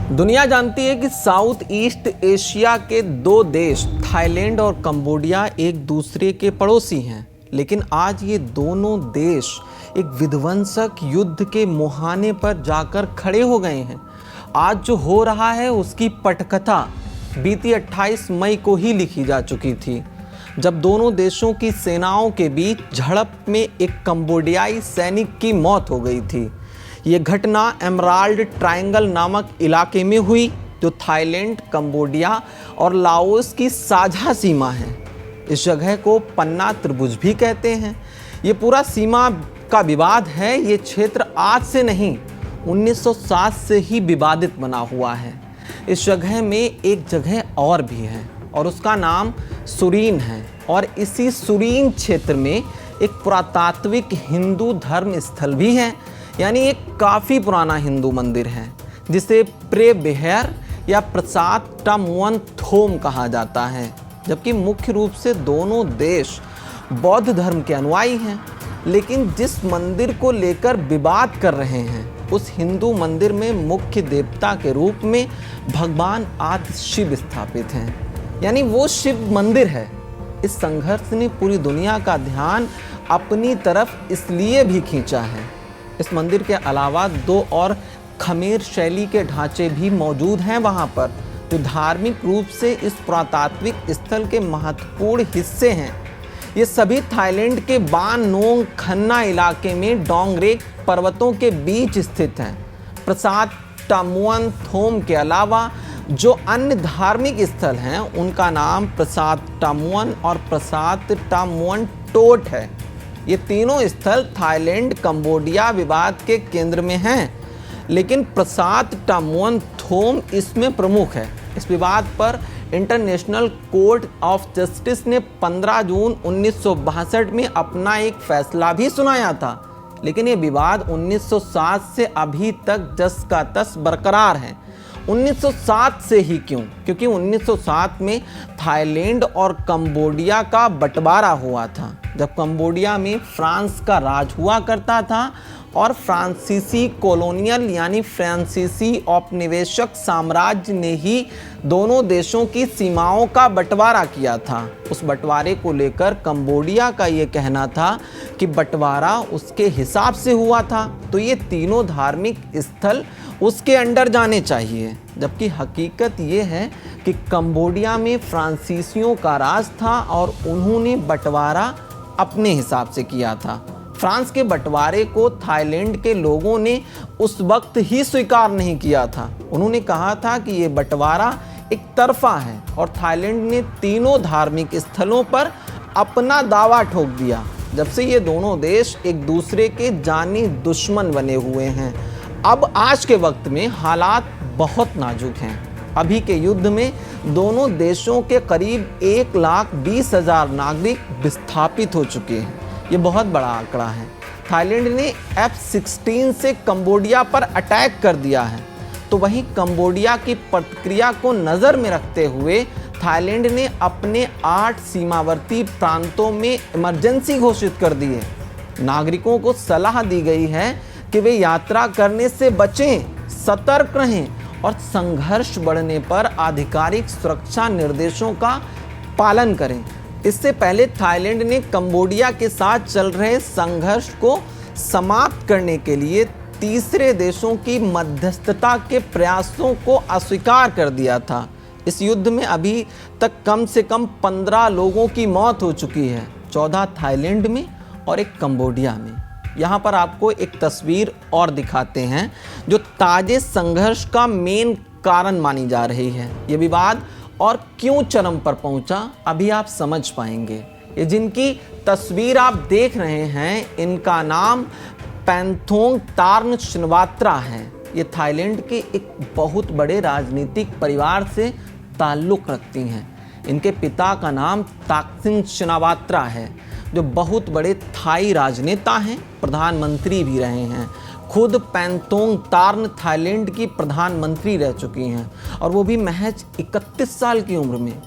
दुनिया जानती है कि साउथ ईस्ट एशिया के दो देश थाईलैंड और कंबोडिया एक दूसरे के पड़ोसी हैं। लेकिन आज ये दोनों देश एक विध्वंसक युद्ध के मुहाने पर जाकर खड़े हो गए हैं। आज जो हो रहा है उसकी पटकथा बीती 28 मई को ही लिखी जा चुकी थी, जब दोनों देशों की सेनाओं के बीच झड़प में एक कंबोडियाई सैनिक की मौत हो गई थी। ये घटना एमराल्ड ट्रायंगल नामक इलाके में हुई, जो थाईलैंड, कंबोडिया और लाओस की साझा सीमा है। इस जगह को पन्ना त्रिभुज भी कहते हैं। ये पूरा सीमा का विवाद है। ये क्षेत्र आज से नहीं, 1907 से ही विवादित बना हुआ है। इस जगह में एक जगह और भी है और उसका नाम सुरीन है। और इसी सुरीन क्षेत्र में एक पुरातात्विक हिंदू धर्म स्थल भी है, यानी एक काफ़ी पुराना हिंदू मंदिर है जिसे प्रे बेहर या प्रसाद टामुअन थोम कहा जाता है। जबकि मुख्य रूप से दोनों देश बौद्ध धर्म के अनुयायी हैं, लेकिन जिस मंदिर को लेकर विवाद कर रहे हैं उस हिंदू मंदिर में मुख्य देवता के रूप में भगवान आदि शिव स्थापित हैं, यानी वो शिव मंदिर है। इस संघर्ष ने पूरी दुनिया का ध्यान अपनी तरफ इसलिए भी खींचा है। इस मंदिर के अलावा दो और खमेर शैली के ढांचे भी मौजूद हैं वहाँ पर, जो धार्मिक रूप से इस पुरातात्विक स्थल के महत्वपूर्ण हिस्से हैं। ये सभी थाईलैंड के बान नोंग खन्ना इलाके में डोंगरेक पर्वतों के बीच स्थित हैं। प्रसाद टामुअन थोम के अलावा जो अन्य धार्मिक स्थल हैं उनका नाम प्रसाद टामुअन और प्रसाद टामुअन टोट है। ये तीनों स्थल थाईलैंड कंबोडिया विवाद के केंद्र में हैं, लेकिन प्रसाद टामुअन थोम इसमें प्रमुख है। इस विवाद पर इंटरनेशनल कोर्ट ऑफ जस्टिस ने 15 जून 1962 में अपना एक फैसला भी सुनाया था, लेकिन ये विवाद 1907 से अभी तक जस का तस बरकरार है। 1907 से ही क्यों? क्योंकि 1907 में थाईलैंड और कंबोडिया का बंटवारा हुआ था, जब कंबोडिया में फ्रांस का राज हुआ करता था और फ्रांसीसी कॉलोनियल यानी फ्रांसीसी औपनिवेशक साम्राज्य ने ही दोनों देशों की सीमाओं का बंटवारा किया था। उस बंटवारे को लेकर कंबोडिया का ये कहना था कि बंटवारा उसके हिसाब से हुआ था, तो ये तीनों धार्मिक स्थल उसके अंडर जाने चाहिए। जबकि हकीकत ये है कि कंबोडिया में फ्रांसीसियों का राज था और उन्होंने बंटवारा अपने हिसाब से किया था। फ्रांस के बंटवारे को थाईलैंड के लोगों ने उस वक्त ही स्वीकार नहीं किया था। उन्होंने कहा था कि ये बंटवारा एक तरफा है और थाईलैंड ने तीनों धार्मिक स्थलों पर अपना दावा ठोक दिया। जब से ये दोनों देश एक दूसरे के जानी दुश्मन बने हुए हैं। अब आज के वक्त में हालात बहुत नाजुक हैं। अभी के युद्ध में दोनों देशों के करीब 1,20,000 नागरिक विस्थापित हो चुके हैं। ये बहुत बड़ा आंकड़ा है। थाईलैंड ने F-16 से कंबोडिया पर अटैक कर दिया है, तो वहीं कंबोडिया की प्रतिक्रिया को नज़र में रखते हुए थाईलैंड ने अपने 8 सीमावर्ती प्रांतों में इमरजेंसी घोषित कर दी है। नागरिकों को सलाह दी गई है कि वे यात्रा करने से बचें, सतर्क रहें और संघर्ष बढ़ने पर आधिकारिक सुरक्षा निर्देशों का पालन करें। इससे पहले थाईलैंड ने कंबोडिया के साथ चल रहे संघर्ष को समाप्त करने के लिए तीसरे देशों की मध्यस्थता के प्रयासों को अस्वीकार कर दिया था। इस युद्ध में अभी तक कम से कम 15 लोगों की मौत हो चुकी है, 14 थाईलैंड में और एक कंबोडिया में। यहाँ पर आपको एक तस्वीर और दिखाते हैं जो ताजे संघर्ष का मेन कारण मानी जा रही है। ये विवाद और क्यों चरम पर पहुंचा अभी आप समझ पाएंगे। ये जिनकी तस्वीर आप देख रहे हैं इनका नाम पैंथोंग तार्न शिनवात्रा है। ये थाईलैंड के एक बहुत बड़े राजनीतिक परिवार से ताल्लुक़ रखती हैं। इनके पिता का नाम ताकसिन शिनवात्रा है, जो बहुत बड़े थाई राजनेता हैं, प्रधानमंत्री भी रहे हैं। खुद पैंथोंग तार्न थाईलैंड की प्रधानमंत्री रह चुकी हैं और वो भी महज 31 साल की उम्र में।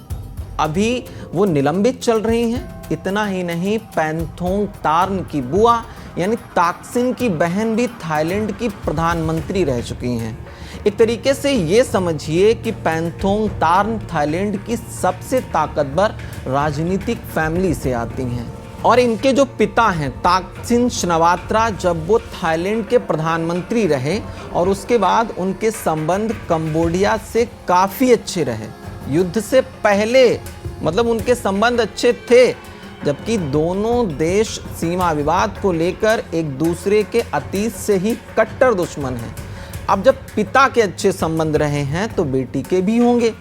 अभी वो निलंबित चल रही हैं। इतना ही नहीं, पैंथोंग तार्न की बुआ यानी ताकसिन की बहन भी थाईलैंड की प्रधानमंत्री रह चुकी हैं। एक तरीके से ये समझिए कि पैंथोंग तार्न थाईलैंड की सबसे ताकतवर राजनीतिक फैमिली से आती हैं और इनके जो पिता हैं ताकसिन शिनावात्रा, जब वो थाईलैंड के प्रधानमंत्री रहे और उसके बाद उनके संबंध कंबोडिया से काफ़ी अच्छे रहे। युद्ध से पहले मतलब उनके संबंध अच्छे थे, जबकि दोनों देश सीमा विवाद को लेकर एक दूसरे के अतीत से ही कट्टर दुश्मन हैं। अब जब पिता के अच्छे संबंध रहे हैं तो बेटी के भी होंगे।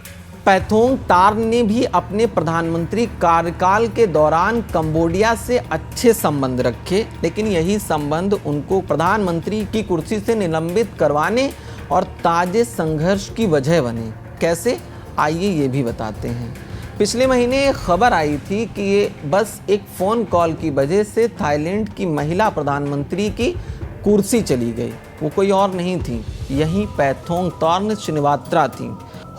पैंथोंग तार्न ने भी अपने प्रधानमंत्री कार्यकाल के दौरान कंबोडिया से अच्छे संबंध रखे, लेकिन यही संबंध उनको प्रधानमंत्री की कुर्सी से निलंबित करवाने और ताजे संघर्ष की वजह बने। कैसे, आइए ये भी बताते हैं। पिछले महीने खबर आई थी कि ये बस एक फ़ोन कॉल की वजह से थाईलैंड की महिला प्रधानमंत्री की कुर्सी चली गई। वो कोई और नहीं थी, यही पैंथोंग तार्न शिनावात्रा थी।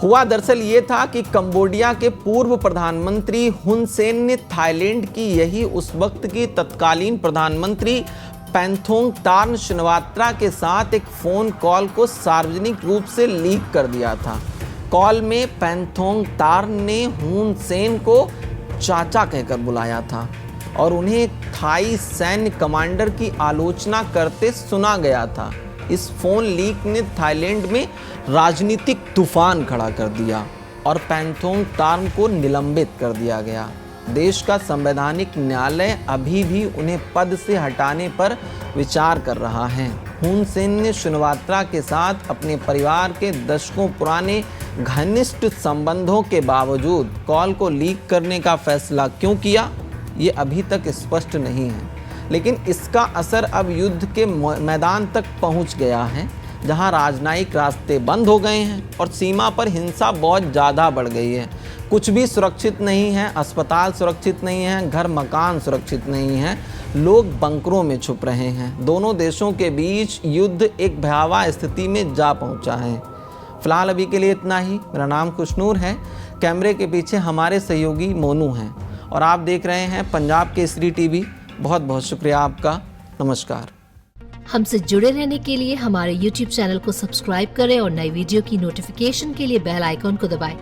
हुआ दरअसल ये था कि कंबोडिया के पूर्व प्रधानमंत्री हुन सेन ने थाईलैंड की यही उस वक्त की तत्कालीन प्रधानमंत्री पैंथोंग तार्न शिनावात्रा के साथ एक फ़ोन कॉल को सार्वजनिक रूप से लीक कर दिया था। कॉल में पैंथोंग तार्न ने हुन सेन को चाचा कहकर बुलाया था और उन्हें थाई सैन्य कमांडर की आलोचना करते सुना गया था। इस फोन लीक ने थाईलैंड में राजनीतिक तूफान खड़ा कर दिया और पैंथोंग तार्न को निलंबित कर दिया गया। देश का संवैधानिक न्यायालय अभी भी उन्हें पद से हटाने पर विचार कर रहा है। हुन सेन ने शिनावात्रा के साथ अपने परिवार के दशकों पुराने घनिष्ठ संबंधों के बावजूद कॉल को लीक करने का फैसला क्यों किया, ये अभी तक स्पष्ट नहीं है। लेकिन इसका असर अब युद्ध के मैदान तक पहुंच गया है, जहां राजनयिक रास्ते बंद हो गए हैं और सीमा पर हिंसा बहुत ज़्यादा बढ़ गई है। कुछ भी सुरक्षित नहीं है, अस्पताल सुरक्षित नहीं है, घर मकान सुरक्षित नहीं है, लोग बंकरों में छुप रहे हैं। दोनों देशों के बीच युद्ध एक भयावह स्थिति में जा पहुंचा है। फिलहाल अभी के लिए इतना ही। मेरा नाम खुशनूर है, कैमरे के पीछे हमारे सहयोगी मोनू हैं और आप देख रहे हैं पंजाब केसरी टीवी। बहुत बहुत शुक्रिया आपका। नमस्कार। हमसे जुड़े रहने के लिए हमारे YouTube चैनल को सब्सक्राइब करें और नई वीडियो की नोटिफिकेशन के लिए बेल आइकॉन को दबाएं।